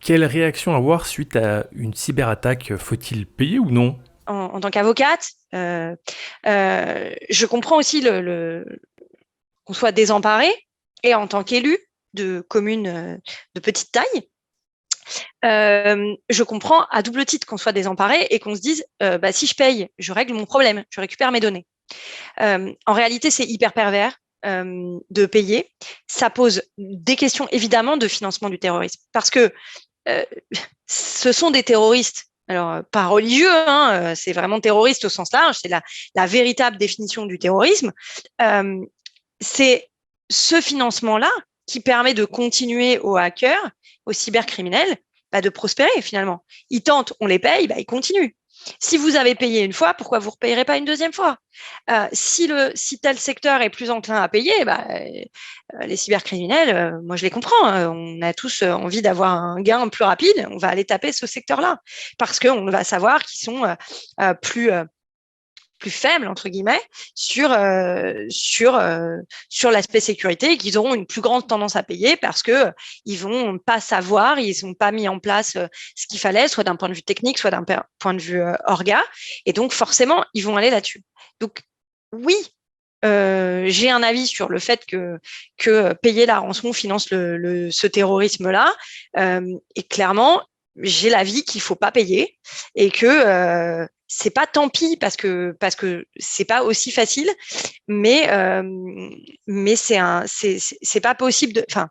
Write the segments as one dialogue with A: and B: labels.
A: Quelle réaction avoir suite à une cyberattaque? Faut-il payer ou non?
B: En tant qu'avocate, je comprends aussi qu'on soit désemparé et en tant qu'élu de communes de petite taille, je comprends à double titre qu'on soit désemparé et qu'on se dise bah, si je paye, je règle mon problème, je récupère mes données. En réalité, c'est hyper pervers de payer. Ça pose des questions évidemment de financement du terrorisme parce que euh, ce sont des terroristes. Alors, pas religieux, hein, c'est vraiment terroriste au sens large, c'est la véritable définition du terrorisme. Euh, c'est ce financement-là qui permet de continuer aux hackers, aux cybercriminels, bah, de prospérer finalement. Ils tentent, on les paye, bah, ils continuent. Si vous avez payé une fois, pourquoi vous ne repayerez pas une deuxième fois? Si tel secteur est plus enclin à payer, bah, les cybercriminels, moi je les comprends, hein, on a tous envie d'avoir un gain plus rapide, on va aller taper ce secteur-là parce qu'on va savoir qu'ils sont plus faibles entre guillemets sur l'aspect sécurité et qu'ils auront une plus grande tendance à payer parce que ils vont pas savoir, ils n'ont pas mis en place ce qu'il fallait, soit d'un point de vue technique, soit d'un point de vue orga, et donc forcément ils vont aller là-dessus. Donc oui, j'ai un avis sur le fait que payer la rançon finance ce terrorisme-là. Et clairement, j'ai l'avis qu'il faut pas payer et que c'est pas tant pis parce que c'est pas aussi facile, mais c'est pas possible de. Enfin,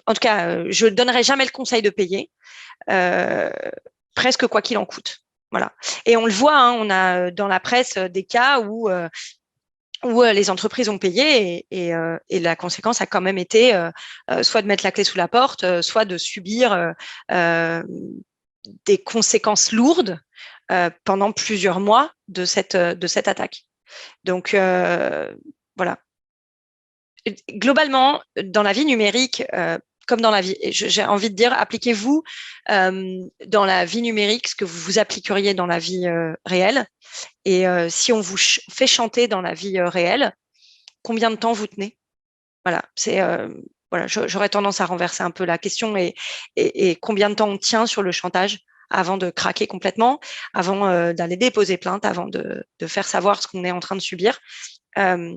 B: en tout cas, je donnerai jamais le conseil de payer, euh, presque quoi qu'il en coûte. Voilà. Et on le voit, hein, on a dans la presse des cas où les entreprises ont payé et la conséquence a quand même été soit de mettre la clé sous la porte, soit de subir des conséquences lourdes pendant plusieurs mois de cette attaque. Donc, voilà. Globalement, dans la vie numérique, comme dans la vie, j'ai envie de dire, appliquez-vous dans la vie numérique ce que vous vous appliqueriez dans la vie réelle. Et si on vous fait chanter dans la vie réelle, combien de temps vous tenez? Voilà, voilà, j'aurais tendance à renverser un peu la question et combien de temps on tient sur le chantage avant de craquer complètement, avant d'aller déposer plainte, avant de faire savoir ce qu'on est en train de subir. Euh,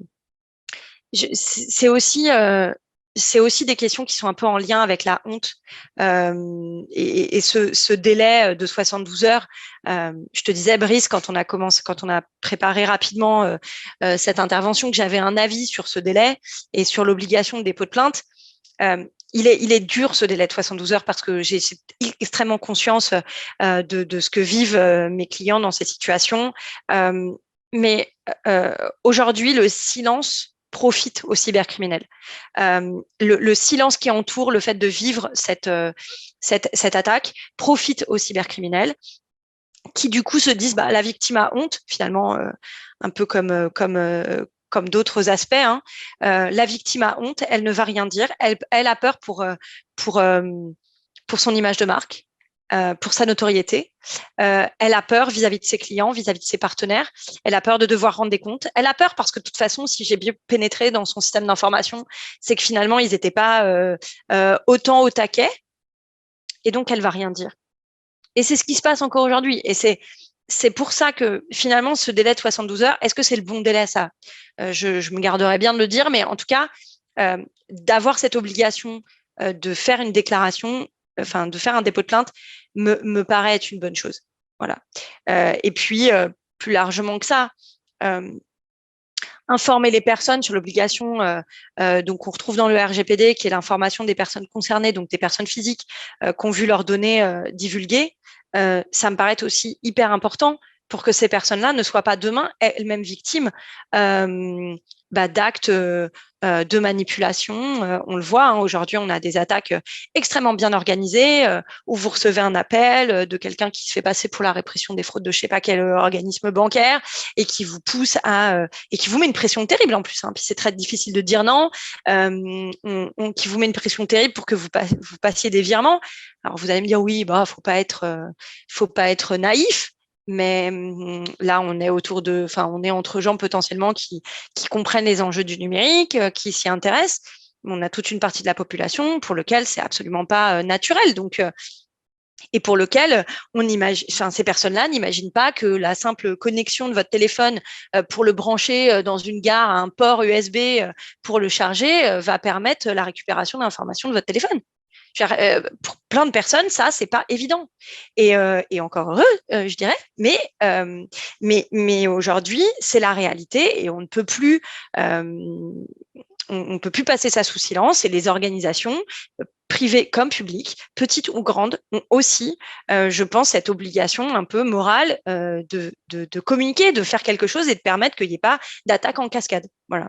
B: c'est aussi c'est aussi des questions qui sont un peu en lien avec la honte et ce délai de 72 heures. Je te disais, Brice, quand on a préparé rapidement cette intervention, que j'avais un avis sur ce délai et sur l'obligation de dépôt de plainte. Il est dur ce délai de 72 heures parce que j'ai extrêmement conscience de ce que vivent mes clients dans ces situations. Euh, mais aujourd'hui, le silence profite aux cybercriminels. Le silence qui entoure le fait de vivre cette attaque profite aux cybercriminels qui du coup se disent bah, la victime a honte finalement, un peu comme d'autres aspects. Hein. La victime a honte, elle ne va rien dire, elle a peur pour, euh, pour son image de marque, pour sa notoriété. Elle a peur vis-à-vis de ses clients, vis-à-vis de ses partenaires. Elle a peur de devoir rendre des comptes. Elle a peur parce que de toute façon, si j'ai bien pénétré dans son système d'information, c'est que finalement, ils n'étaient pas autant au taquet. Et donc, elle va rien dire. Et c'est ce qui se passe encore aujourd'hui. Et c'est pour ça que finalement, ce délai de 72 heures, est-ce que c'est le bon délai à ça? Je me garderais bien de le dire, mais en tout cas, d'avoir cette obligation de faire une déclaration, enfin de faire un dépôt de plainte, me paraît être une bonne chose. Voilà. Et puis, plus largement que ça, euh, informer les personnes sur l'obligation donc on retrouve dans le RGPD qui est l'information des personnes concernées, donc des personnes physiques qui ont vu leurs données divulguées. Ça me paraît aussi hyper important pour que ces personnes-là ne soient pas demain elles-mêmes victimes d'actes de manipulation. On le voit, hein, aujourd'hui, on a des attaques extrêmement bien organisées où vous recevez un appel de quelqu'un qui se fait passer pour la répression des fraudes de je sais pas quel organisme bancaire et qui vous pousse et qui vous met une pression terrible en plus. Hein, puis c'est très difficile de dire non, qui vous met une pression terrible pour que vous passiez des virements. Alors vous allez me dire oui, bah faut pas être naïf. Mais là, on est entre gens potentiellement qui comprennent les enjeux du numérique, qui s'y intéressent. On a toute une partie de la population pour lequel c'est absolument pas naturel. Donc, et pour lequel ces personnes-là n'imaginent pas que la simple connexion de votre téléphone pour le brancher dans une gare à un port USB pour le charger va permettre la récupération d'informations de votre téléphone. Pour plein de personnes, ça, c'est pas évident. Et encore heureux, je dirais. Mais aujourd'hui, c'est la réalité et on ne peut plus on peut plus passer ça sous silence. Et les organisations privées comme publiques, petites ou grandes, ont aussi, je pense, cette obligation un peu morale de communiquer, de faire quelque chose et de permettre qu'il n'y ait pas d'attaque en cascade. Voilà.